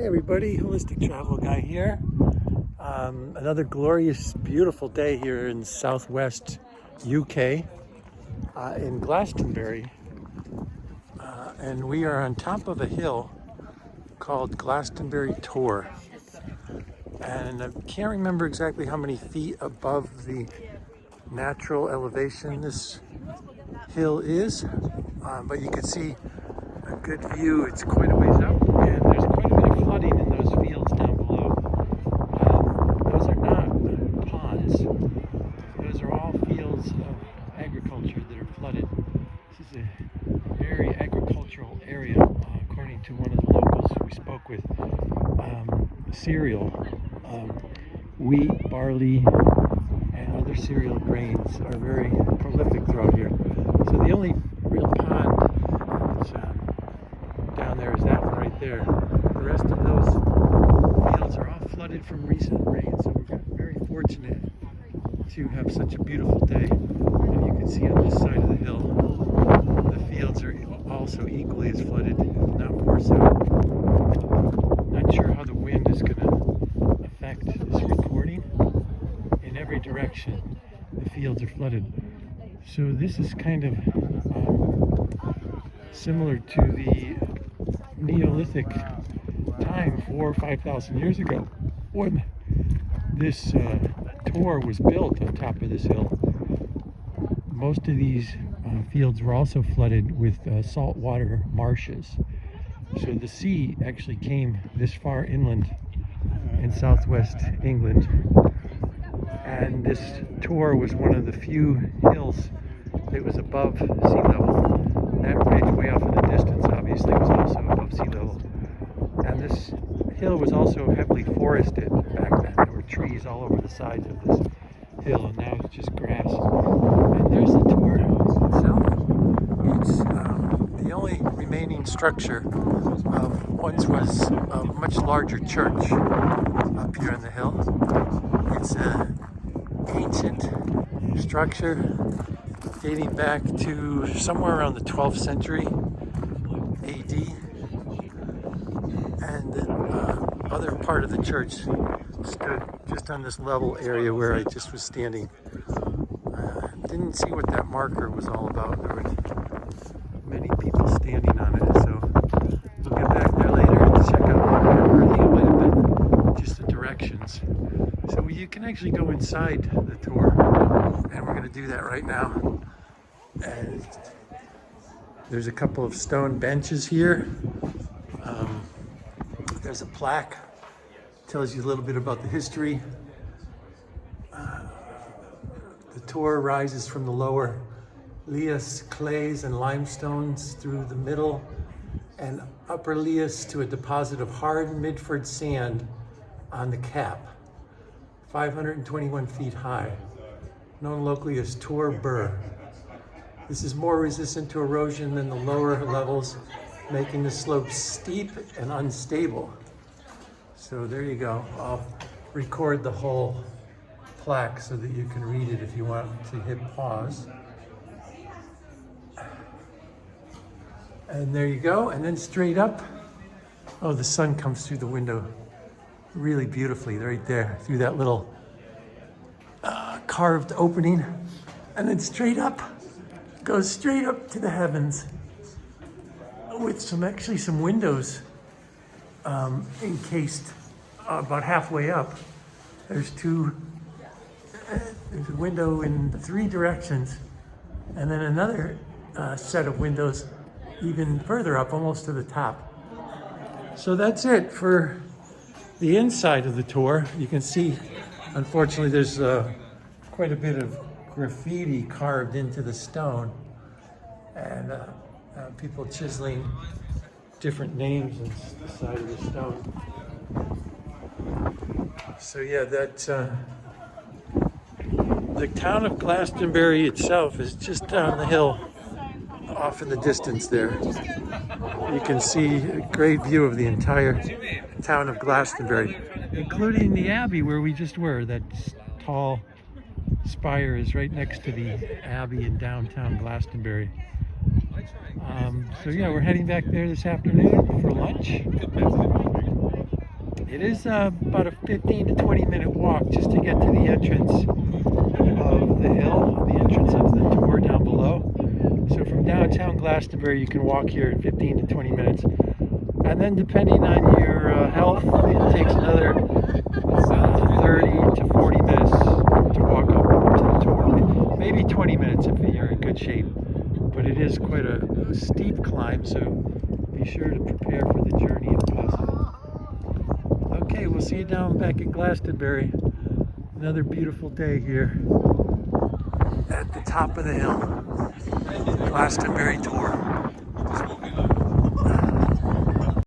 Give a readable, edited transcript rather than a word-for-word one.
Hey everybody, Holistic Travel Guy here. Another glorious, beautiful day here in southwest UK in Glastonbury. And we are on top of a hill called Glastonbury Tor. And I can't remember exactly how many feet above the natural elevation this hill is, but you can see a good view. It's quite a ways up, and there's quite a bit of flooding in those fields down below. Those are not ponds. Those are all fields of agriculture that are flooded. This is a very agricultural area, according to one of the locals we spoke with. Cereal, wheat, barley, and other cereal grains are very prolific throughout here. So the only real pond that's down there is that one right there. The rest of those fields are all flooded from recent rain, so we're very fortunate to have such a beautiful day. And you can see on this side of the hill, the fields are also equally as flooded, if not more so. Not sure how the wind is going to affect this recording. In every direction, the fields are flooded. So this is kind of similar to the Neolithic time 4,000 or 5,000 years ago when this tor was built on top of this hill. Most of these fields were also flooded with saltwater marshes. So the sea actually came this far inland in southwest England. And this tor was one of the few hills that was above sea level. That ridge way off in the distance obviously was also above sea level. And this hill was also heavily forested back then. There were trees all over the sides of this hill, and now it's just grass. And there's the tor itself. It's the only remaining structure of once was a much larger church up here on the hill. It's a ancient structure dating back to somewhere around the 12th century AD, and the other part of the church stood just on this level area where I just was standing. Didn't see what that marker was all about. There were many people standing on it, so we'll get back there later to check out the marker. I think it might have been just the directions. So you can actually go inside the tor, and we're going to do that right now. And there's a couple of stone benches here. There's a plaque, tells you a little bit about the history. The tor rises from the lower lias clays and limestones through the middle and upper lias to a deposit of hard Midford sand on the cap. 521 feet high, known locally as Tor Burr. This is more resistant to erosion than the lower levels, making the slope steep and unstable. So there you go. I'll record the whole plaque so that you can read it if you want to hit pause. And there you go. And then straight up, oh, the sun comes through the window really beautifully right there through that little carved opening, and then straight up, goes straight up to the heavens with some windows encased about halfway up. There's a window in 3 directions, and then another set of windows even further up, almost to the top. So that's it for the inside of the tor. You can see, unfortunately, there's quite a bit of graffiti carved into the stone, and people chiseling different names on the side of the stone. So yeah, the town of Glastonbury itself is just down the hill off in the distance there. You can see a great view of the entire town of Glastonbury, including the Abbey where we just were. That tall spire is right next to the Abbey in downtown Glastonbury. So yeah, we're heading back there this afternoon for lunch. It is about a 15 to 20 minute walk just to get to the entrance of the hill, the entrance of the tour down below. So from downtown Glastonbury, you can walk here in 15 to 20 minutes. And then depending on your health, it takes another 30 to 40 minutes to walk up to the tour. Maybe 20 minutes if you're in good shape. But it is quite a steep climb, so be sure to prepare for the journey if possible. Okay, we'll see you down back at Glastonbury. Another beautiful day here at the top of the hill. Glastonbury Tor.